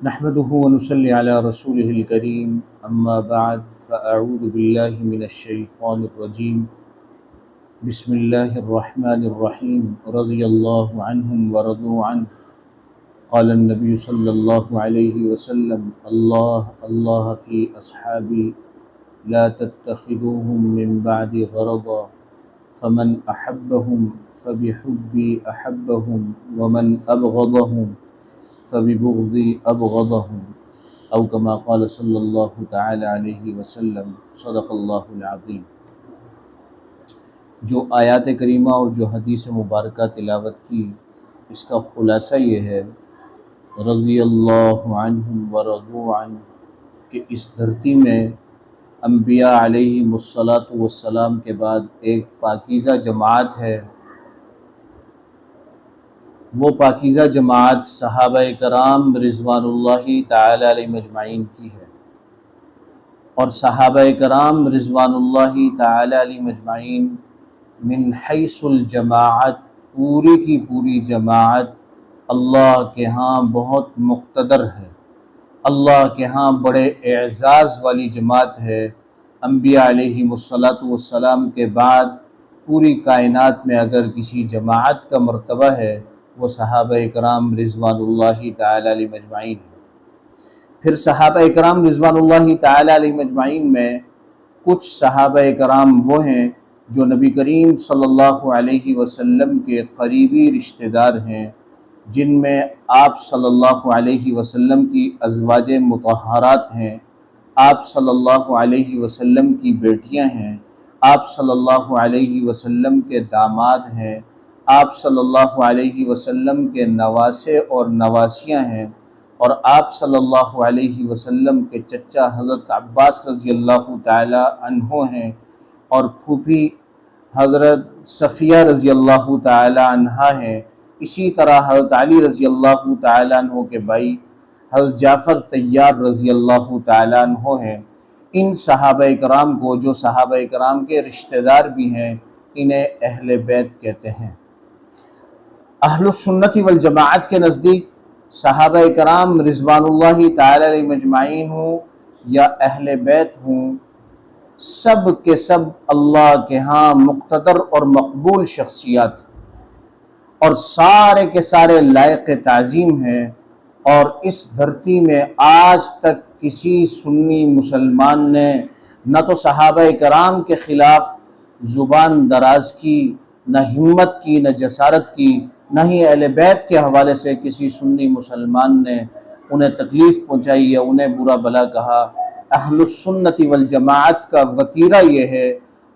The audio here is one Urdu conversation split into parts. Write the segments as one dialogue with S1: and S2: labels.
S1: نحمده ونصلي على رسوله الكريم أما بعد فأعوذ بالله من الشيطان الرجيم بسم الله الرحمن الرحيم رضي الله عنهم ورضوا عنه قال النبي صلى الله عليه وسلم الله الله في أصحابي لا تتخذوهم من بعد غرضا فمن أحبهم فبحبي أحبهم ومن أبغضهم فببغضي أبغضهم او كما قال صلی اللہ تعالی علیہ وسلم صدق اللہ العظیم۔ جو آیات کریمہ اور جو حدیث مبارکہ تلاوت کی، اس کا خلاصہ یہ ہے رضی اللہ عنہم ورضوا عنہ کہ اس دھرتی میں انبیاء علیہم الصلاۃ والسلام کے بعد ایک پاکیزہ جماعت ہے۔ وہ پاکیزہ جماعت صحابہ کرام رضوان اللہ تعالی علیہم اجمعین کی ہے، اور صحابہ کرام رضوان اللہ تعالی علیہم اجمعین من حیث الجماعت، پوری کی پوری جماعت اللہ کے ہاں بہت مقتدر ہے، اللہ کے ہاں بڑے اعزاز والی جماعت ہے۔ انبیاء علیہم الصلاۃ والسلام کے بعد پوری کائنات میں اگر کسی جماعت کا مرتبہ ہے وہ صحابہ کرام رضوان اللہ تعالی علیہم اجمعین ہے۔ پھر صحابہ کرام رضوان اللہ تعالی علیہم اجمعین میں کچھ صحابہ کرام وہ ہیں جو نبی کریم صلی اللہ علیہ وسلم کے قریبی رشتہ دار ہیں، جن میں آپ صلی اللہ علیہ وسلم کی ازواج مطہرات ہیں، آپ صلی اللہ علیہ وسلم کی بیٹیاں ہیں، آپ صلی اللہ علیہ وسلم کے داماد ہیں، آپ صلی اللہ علیہ وسلم کے نواسے اور نواسیاں ہیں، اور آپ صلی اللہ علیہ وسلم کے چچا حضرت عباس رضی اللہ تعالی عنہ ہیں، اور پھوپھی حضرت صفیہ رضی اللہ تعالی عنہا ہیں۔ اسی طرح حضرت علی رضی اللہ تعالی عنہ کے بھائی حضرت جعفر طیار رضی اللہ تعالی عنہ ہیں۔ ان صحابہ کرام کو، جو صحابہ کرام کے رشتہ دار بھی ہیں، انہیں اہل بیت کہتے ہیں۔ اہل السنت والجماعت کے نزدیک صحابہ کرام رضوان اللہ تعالی علیہم اجمعین ہوں یا اہل بیت ہوں، سب کے سب اللہ کے ہاں مقتدر اور مقبول شخصیات اور سارے کے سارے لائق تعظیم ہیں، اور اس دھرتی میں آج تک کسی سنی مسلمان نے نہ تو صحابہ کرام کے خلاف زبان دراز کی، نہ ہمت کی، نہ جسارت کی، نہ ہی اہل بیت کے حوالے سے کسی سنی مسلمان نے انہیں تکلیف پہنچائی یا انہیں برا بھلا کہا۔ اہل السنت والجماعت کا وتیرہ یہ ہے،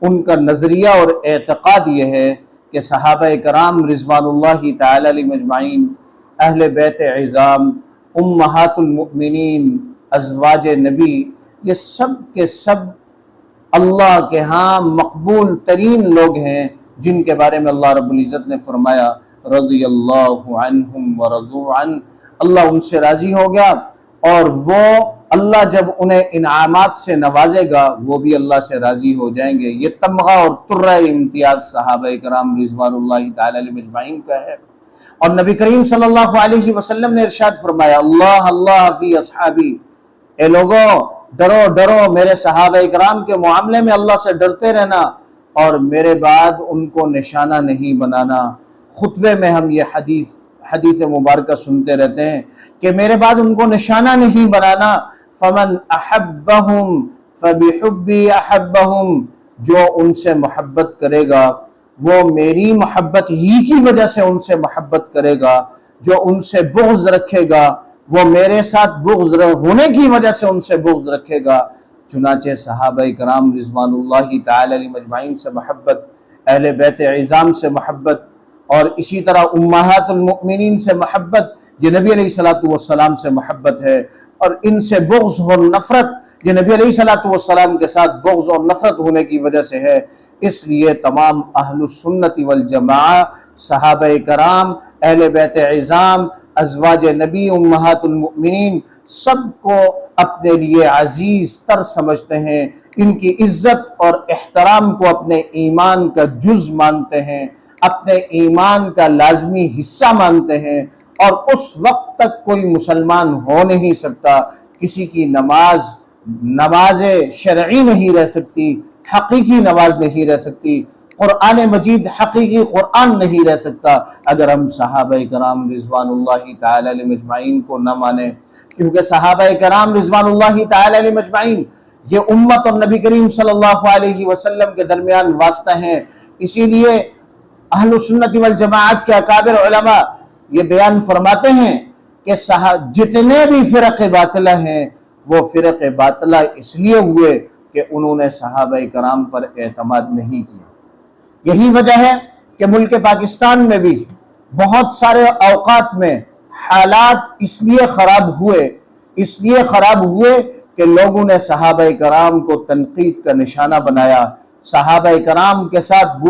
S1: ان کا نظریہ اور اعتقاد یہ ہے کہ صحابہ کرام رضوان اللہ تعالی علیہم اجمعین، اہل بیت عظام، امہات المؤمنین، ازواج نبی، یہ سب کے سب اللہ کے ہاں مقبول ترین لوگ ہیں، جن کے بارے میں اللہ رب العزت نے فرمایا رضی اللہ عنہم ورضوا عنہ، اللہ ان سے راضی ہو گیا، اور وہ اللہ جب انہیں انعامات سے نوازے گا وہ بھی اللہ سے راضی ہو جائیں گے۔ یہ تمغہ اور ترہ امتیاز صحابہ کرام رضوان اللہ تعالی علیہم اجمعین کا ہے۔ اور نبی کریم صلی اللہ علیہ وسلم نے ارشاد فرمایا اللہ اللہ فی اصحابی، اے لوگو ڈرو ڈرو میرے صحابہ کرام کے معاملے میں اللہ سے ڈرتے رہنا، اور میرے بعد ان کو نشانہ نہیں بنانا۔ خطبے میں ہم یہ حدیث مبارکہ سنتے رہتے ہیں کہ میرے بعد ان کو نشانہ نہیں بنانا۔ فمن احبہم فبحبی احبہم، جو ان سے محبت کرے گا وہ میری محبت ہی کی وجہ سے ان سے محبت کرے گا، جو ان سے بغض رکھے گا وہ میرے ساتھ بغض ہونے کی وجہ سے ان سے بغض رکھے گا۔ چنانچہ صحابہ کرام رضوان اللہ تعالی علیہم اجمعین سے محبت، اہل بیت عظام سے محبت، اور اسی طرح امہات المؤمنین سے محبت، یہ نبی علیہ الصلوۃ والسلام سے محبت ہے، اور ان سے بغض اور نفرت یہ نبی علیہ الصلوۃ والسلام کے ساتھ بغض اور نفرت ہونے کی وجہ سے ہے۔ اس لیے تمام اہل السنت والجماعہ، صحابہ کرام، اہل بیت عظام، ازواج نبی، امہات المؤمنین، سب کو اپنے لیے عزیز تر سمجھتے ہیں، ان کی عزت اور احترام کو اپنے ایمان کا جز مانتے ہیں، اپنے ایمان کا لازمی حصہ مانتے ہیں، اور اس وقت تک کوئی مسلمان ہو نہیں سکتا، کسی کی نماز شرعی نہیں رہ سکتی، حقیقی نماز نہیں رہ سکتی، قرآن مجید حقیقی قرآن نہیں رہ سکتا اگر ہم صحابہ کرام رضوان اللہ تعالی علیہ مجمعین کو نہ مانیں، کیونکہ صحابہ کرام رضوان اللہ تعالی علیہ مجمعین یہ امت اور نبی کریم صلی اللہ علیہ وسلم کے درمیان واسطہ ہیں۔ اسی لیے اہل سنت والجماعت کے اکابر علماء یہ بیان فرماتے ہیں کہ جتنے بھی فرق باطلہ ہیں وہ فرق باطلہ اس لیے ہوئے کہ انہوں نے صحابہ کرام پر اعتماد نہیں کیا۔ یہی وجہ ہے کہ ملک پاکستان میں بھی بہت سارے اوقات میں حالات اس لیے خراب ہوئے کہ لوگوں نے صحابہ کرام کو تنقید کا نشانہ بنایا، صحابہ کرام کے ساتھ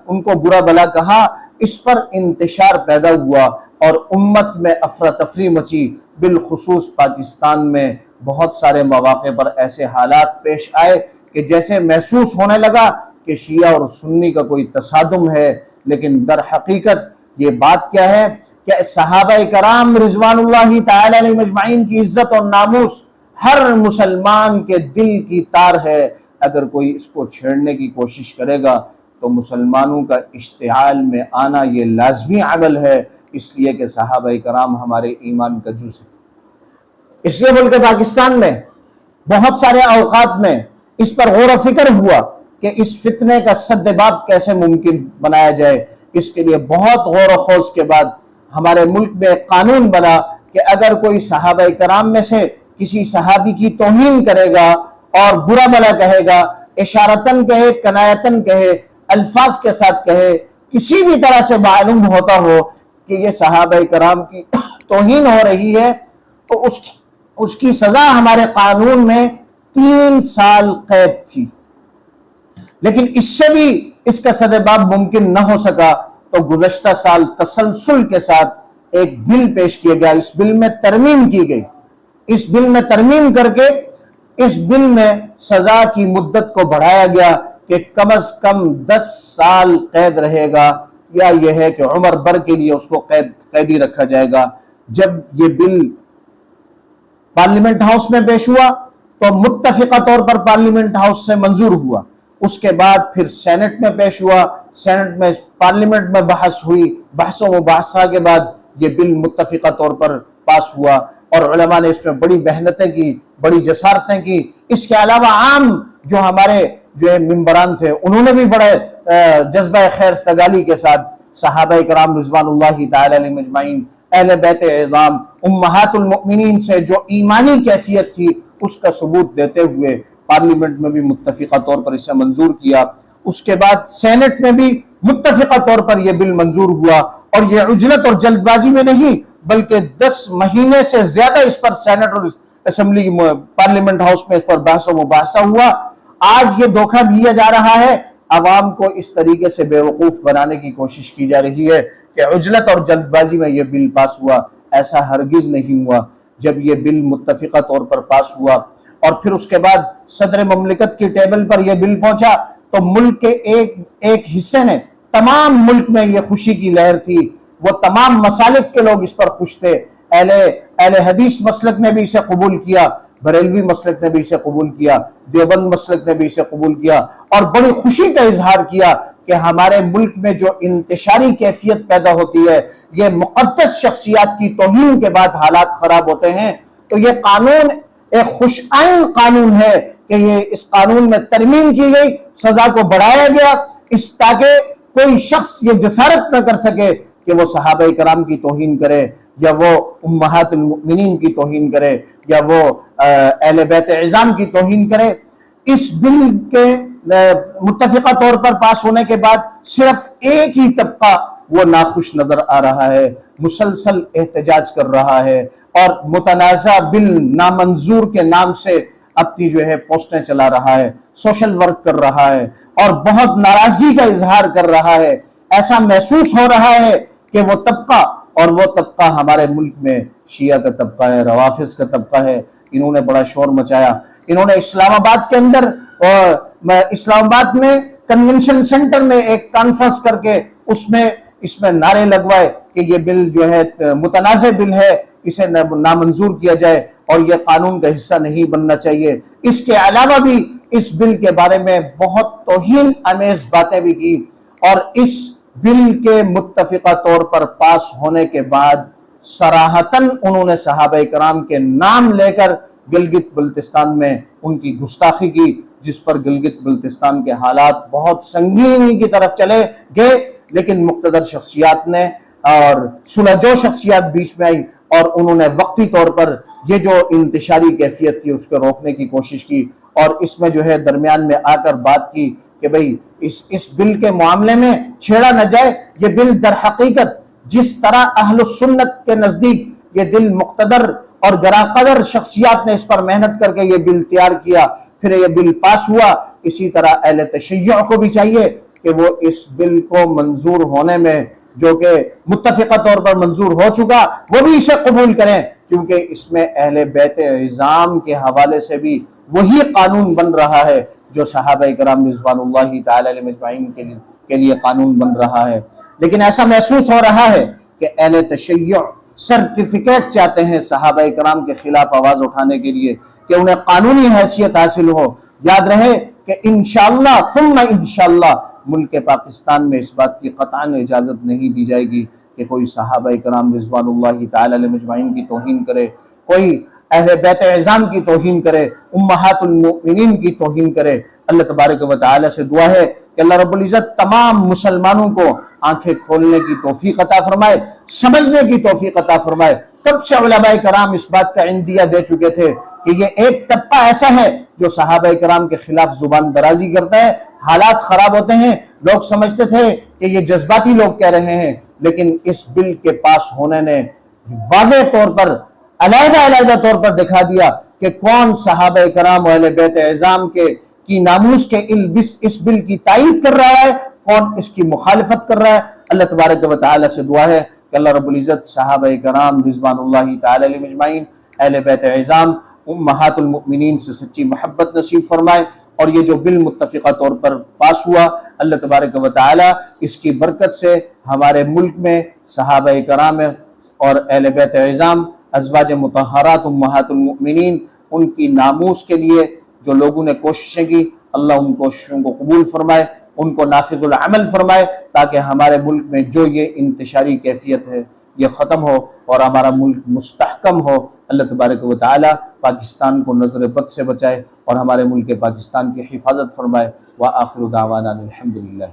S1: ان کو برا بلا کہا، اس پر انتشار پیدا ہوا اور امت میں افراتفری مچی۔ بالخصوص پاکستان میں بہت سارے مواقع پر ایسے حالات پیش آئے کہ جیسے محسوس ہونے لگا کہ شیعہ اور سنی کا کوئی تصادم ہے، لیکن در حقیقت یہ بات کیا ہے کہ صحابہ کرام رضوان اللہ تعالی علیہ مجمعین کی عزت اور ناموس ہر مسلمان کے دل کی تار ہے، اگر کوئی اس کو چھیڑنے کی کوشش کرے گا تو مسلمانوں کا اشتعال میں آنا یہ لازمی عمل ہے، اس لیے کہ صحابہ کرام ہمارے ایمان کا جز ہے۔ اس لیے ملک پاکستان میں بہت سارے اوقات میں اس پر غور و فکر ہوا کہ اس فتنے کا سد باب کیسے ممکن بنایا جائے۔ اس کے لیے بہت غور و خوض کے بعد ہمارے ملک میں ایک قانون بنا کہ اگر کوئی صحابہ کرام میں سے کسی صحابی کی توہین کرے گا اور برا بھلا کہے گا، اشارتاً کہے، کنایتاً کہے، الفاظ کے ساتھ کہے، کسی بھی طرح سے معلوم ہوتا ہو کہ یہ صحابہ کرام کی توہین ہو رہی ہے، تو اس کی سزا ہمارے قانون میں 3 سال قید تھی۔ لیکن اس سے بھی اس کا سدباب ممکن نہ ہو سکا تو گزشتہ سال تسلسل کے ساتھ ایک بل پیش کیا گیا، اس بل میں ترمیم کی گئی، اس بل میں ترمیم کر کے اس بل میں سزا کی مدت کو بڑھایا گیا کہ کم از کم 10 سال قید رہے گا، یا یہ ہے کہ عمر بھر کے لیے اس کو قیدی رکھا جائے گا۔ جب یہ بل پارلیمنٹ ہاؤس میں پیش ہوا تو متفقہ طور پر پارلیمنٹ ہاؤس سے منظور ہوا، اس کے بعد پھر سینٹ میں پیش ہوا، سینٹ میں پارلیمنٹ میں بحث ہوئی، بحث و مباحثہ کے بعد یہ بل متفقہ طور پر پاس ہوا اور علماء نے اس میں بڑی محنتیں کی، بڑی جسارتیں کی۔ اس کے علاوہ عام جو ہمارے ممبران تھے انہوں نے بھی بڑے جذبہ خیر سگالی کے ساتھ صحابہ کرام رضوان اللہ تعالی علیہ مجمعین، اہل بیت اعظام، امہات المؤمنین سے جو ایمانی کیفیت تھی اس کا ثبوت دیتے ہوئے پارلیمنٹ میں بھی متفقہ طور پر اسے منظور کیا۔ اس کے بعد سینٹ میں بھی متفقہ طور پر یہ بل منظور ہوا، اور یہ عجلت اور جلد بازی میں نہیں بلکہ 10 مہینے سے زیادہ اس پر سینٹ اور اسمبلی پارلیمنٹ ہاؤس میں اس پر بحث و مباحثہ ہوا۔ آج یہ دھوکہ دیا جا رہا ہے، عوام کو اس طریقے سے بے وقوف بنانے کی کوشش کی جا رہی ہے کہ عجلت اور جلد بازی میں یہ بل پاس ہوا، ایسا ہرگز نہیں ہوا۔ جب یہ بل متفقہ طور پر پاس ہوا اور پھر اس کے بعد صدر مملکت کی ٹیبل پر یہ بل پہنچا تو ملک کے ایک حصے نے، تمام ملک میں یہ خوشی کی لہر تھی، وہ تمام مسالک کے لوگ اس پر خوش تھے۔ اہل حدیث مسلک نے بھی اسے قبول کیا، بریلوی مسلک نے بھی اسے قبول کیا، دیوبند مسلک نے بھی اسے قبول کیا، اور بڑی خوشی کا اظہار کیا کہ ہمارے ملک میں جو انتشاری کیفیت پیدا ہوتی ہے، یہ مقدس شخصیات کی توہین کے بعد حالات خراب ہوتے ہیں، تو یہ قانون ایک خوش آئین قانون ہے کہ یہ اس قانون میں ترمیم کی گئی، سزا کو بڑھایا گیا، تاکہ کوئی شخص یہ جسارت نہ کر سکے کہ وہ صحابہ کرام کی توہین کرے، یا وہ امہات المؤمنین کی توہین کرے، یا وہ اہل بیت اعظام کی توہین کرے۔ اس بل کے متفقہ طور پر پاس ہونے کے بعد صرف ایک ہی طبقہ وہ ناخوش نظر آ رہا ہے، مسلسل احتجاج کر رہا ہے اور متنازع بل نامنظور کے نام سے اپنی پوسٹیں چلا رہا ہے، سوشل ورک کر رہا ہے اور بہت ناراضگی کا اظہار کر رہا ہے۔ ایسا محسوس ہو رہا ہے کہ وہ طبقہ، اور وہ طبقہ ہمارے ملک میں شیعہ کا طبقہ ہے، روافض کا طبقہ ہے، انہوں نے بڑا شور مچایا۔ انہوں نے اسلام آباد کے اندر، اسلام آباد میں کنونشن سینٹر میں ایک کانفرنس کر کے اس میں
S2: اس میں نعرے لگوائے کہ یہ بل جو ہے متنازع بل ہے، اسے نامنظور کیا جائے اور یہ قانون کا حصہ نہیں بننا چاہیے۔ اس کے علاوہ بھی اس بل کے بارے میں بہت توہین آمیز باتیں بھی کی، اور اس بل کے متفقہ طور پر پاس ہونے کے بعد صراحتاً انہوں نے صحابہ کرام کے نام لے کر گلگت بلتستان میں ان کی گستاخی کی، جس پر گلگت بلتستان کے حالات بہت سنگینی کی طرف چلے گئے، لیکن مقتدر شخصیات نے اور سلجو شخصیات بیچ میں آئی اور انہوں نے وقتی طور پر یہ جو انتشاری کیفیت تھی اس کو روکنے کی کوشش کی، اور اس میں جو ہے درمیان میں آ کر بات کی کہ بھئی اس بل کے معاملے میں چھیڑا نہ جائے۔ یہ بل در حقیقت جس طرح اہل السنت کے نزدیک یہ دل مقتدر اور گراقدر شخصیات نے اس پر محنت کر کے یہ بل تیار کیا، پھر یہ بل پاس ہوا، اسی طرح اہل تشیع کو بھی چاہیے کہ وہ اس بل کو منظور ہونے میں، جو کہ متفقہ طور پر منظور ہو چکا، وہ بھی اسے قبول کریں، کیونکہ اس میں اہل بیت عظام کے حوالے سے بھی وہی قانون بن رہا ہے جو صحابہ کرام رضوان اللہ تعالی علیہ مجمعین کے لیے قانون بن رہا ہے۔ لیکن ایسا محسوس ہو رہا ہے کہ اہل تشیع سرٹیفکیٹ چاہتے ہیں صحابہ کرام کے خلاف آواز اٹھانے کے لیے کہ انہیں قانونی حیثیت حاصل ہو۔ یاد رہے کہ انشاءاللہ ثم انشاءاللہ ملک پاکستان میں اس بات کی قطعاً اجازت نہیں دی جائے گی کہ کوئی صحابہ کرام رضوان اللہ تعالی علیہ مجمعین کی توہین کرے، کوئی اہل بیت عظام کی توہین کرے، امہات المؤمنین کی توہین کرے۔ اللہ تبارک و تعالی سے دعا ہے کہ اللہ رب العزت تمام مسلمانوں کو آنکھیں کھولنے کی توفیق عطا فرمائے، سمجھنے کی توفیق عطا فرمائے۔ کب سے علماء کرام اس بات کا عندیہ دے چکے تھے کہ یہ ایک طبقہ ایسا ہے جو صحابہ کرام کے خلاف زبان درازی کرتا ہے، حالات خراب ہوتے ہیں، لوگ سمجھتے تھے کہ یہ جذباتی لوگ کہہ رہے ہیں، لیکن اس بل کے پاس ہونے نے واضح طور پر علیحدہ طور پر دکھا دیا کہ کون صحابہ کرام و اہل بیت عظام کی ناموس کے اس بل کی تائید کر رہا ہے، کون اس کی مخالفت کر رہا ہے۔ اللہ تبارک و تعالی سے دعا ہے کہ اللہ رب العزت صحابہ کرام رضوان اللہ تعالی علیہ مجمعین، اہل بیت عظام، امہات المؤمنین سے سچی محبت نصیب فرمائے، اور یہ جو بل متفقہ طور پر پاس ہوا، اللہ تبارک و تعالی اس کی برکت سے ہمارے ملک میں صحابہ کرام اور اہل بیت عظام، ازواج مطہرات امہات المؤمنین، ان کی ناموس کے لیے جو لوگوں نے کوششیں کی، اللہ ان کوششوں کو قبول فرمائے، ان کو نافذ العمل فرمائے، تاکہ ہمارے ملک میں جو یہ انتشاری کیفیت ہے یہ ختم ہو اور ہمارا ملک مستحکم ہو۔ اللہ تبارک و تعالی پاکستان کو نظر بد سے بچائے اور ہمارے ملک پاکستان کی حفاظت فرمائے۔ وآخر دعوانا الحمدللہ۔